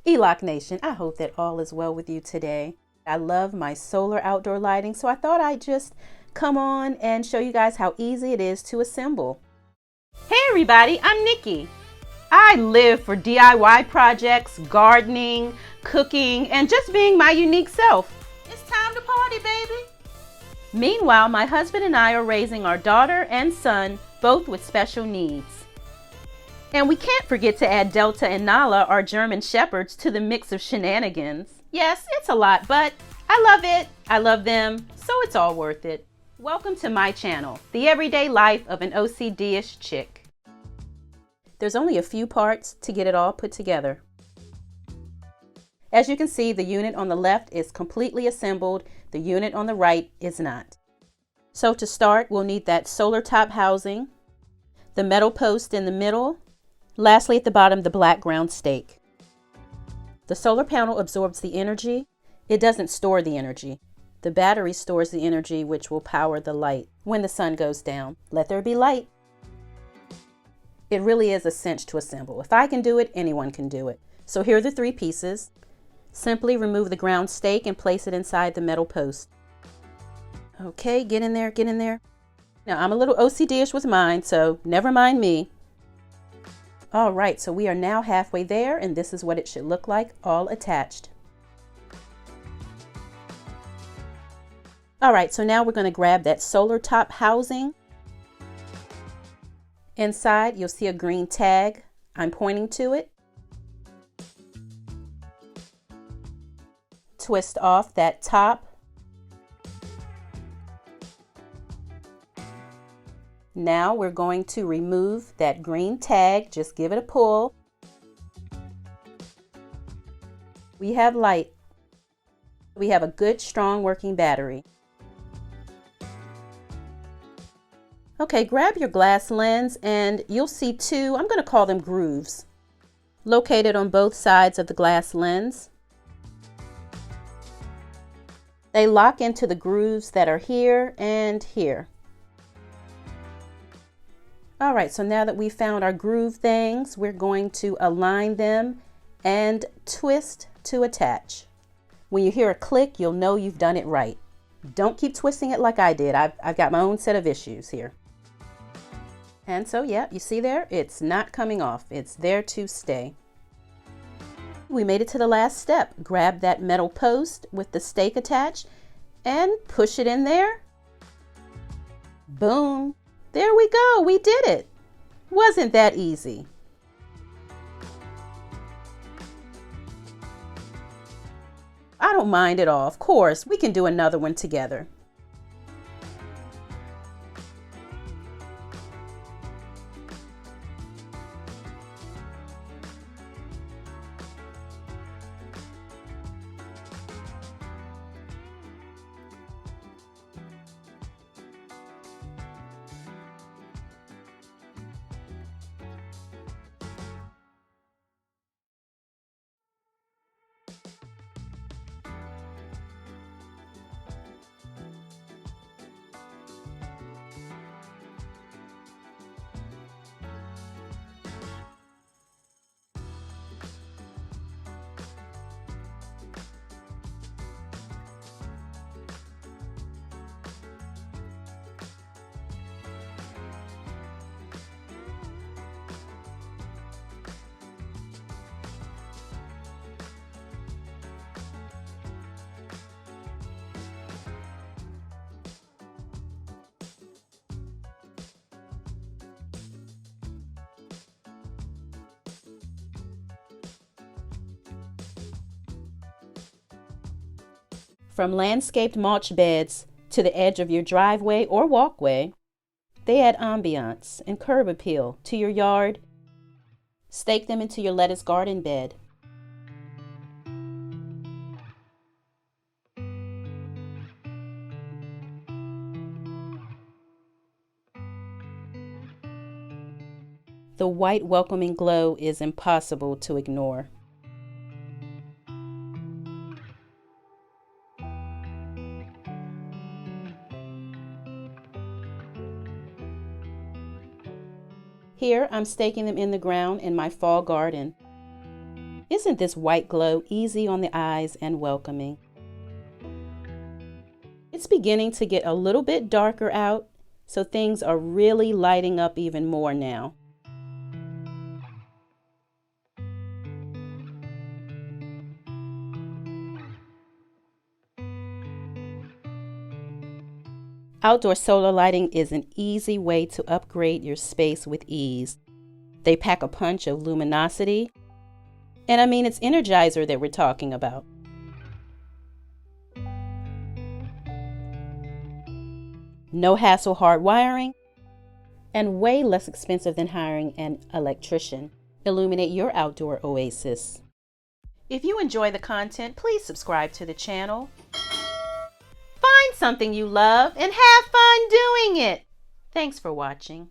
ELOC Nation, I hope that all is well with you today. I love my solar outdoor lighting, so I thought I'd just come on and show you guys how easy it is to assemble. Hey everybody, I'm Nikki. I live for DIY projects, gardening, cooking, and just being my unique self. It's time to party, baby. Meanwhile, my husband and I are raising our daughter and son, both with special needs. And we can't forget to add Delta and Nala, our German shepherds, to the mix of shenanigans. Yes, it's a lot, but I love it. I love them, so it's all worth it. Welcome to my channel, The Everyday Life of an OCDish Chick. There's only a few parts to get it all put together. As you can see, the unit on the left is completely assembled. The unit on the right is not. So to start, we'll need that solar top housing, the metal post in the middle, lastly at the bottom, the black ground stake. The solar panel absorbs the energy. It doesn't store the energy. The battery stores the energy which will power the light when the sun goes down. Let there be light. It really is a cinch to assemble. If I can do it, anyone can do it. So here are the three pieces. Simply remove the ground stake and place it inside the metal post. Okay, get in there, get in there. Now I'm a little OCD-ish with mine, so never mind me. All right, so we are now halfway there, and this is what it should look like, all attached. All right, so now we're going to grab that solar top housing. Inside, you'll see a green tag. I'm pointing to it. Twist off that top. Now we're going to remove that green tag. Just give it a pull. We have light. We have a good, strong working battery. Okay, grab your glass lens and you'll see two, I'm going to call them grooves, located on both sides of the glass lens. They lock into the grooves that are here and here. All right, so now that we've found our groove things, we're going to align them and twist to attach. When you hear a click, you'll know you've done it right. Don't keep twisting it like I did. I've got my own set of issues here. And so, yeah, you see there, it's not coming off. It's there to stay. We made it to the last step. Grab that metal post with the stake attached and push it in there. Boom. There we go. We did it. Wasn't that easy? I don't mind at all. Of course, we can do another one together. From landscaped mulch beds to the edge of your driveway or walkway, they add ambiance and curb appeal to your yard. Stake them into your lettuce garden bed. The white welcoming glow is impossible to ignore. Here, I'm staking them in the ground in my fall garden. Isn't this white glow easy on the eyes and welcoming? It's beginning to get a little bit darker out, so things are really lighting up even more now. Outdoor solar lighting is an easy way to upgrade your space with ease. They pack a punch of luminosity, and I mean it's Energizer that we're talking about. No hassle hard wiring, and way less expensive than hiring an electrician. Illuminate your outdoor oasis. If you enjoy the content, please subscribe to the channel. Find something you love and have fun doing it. Thanks for watching.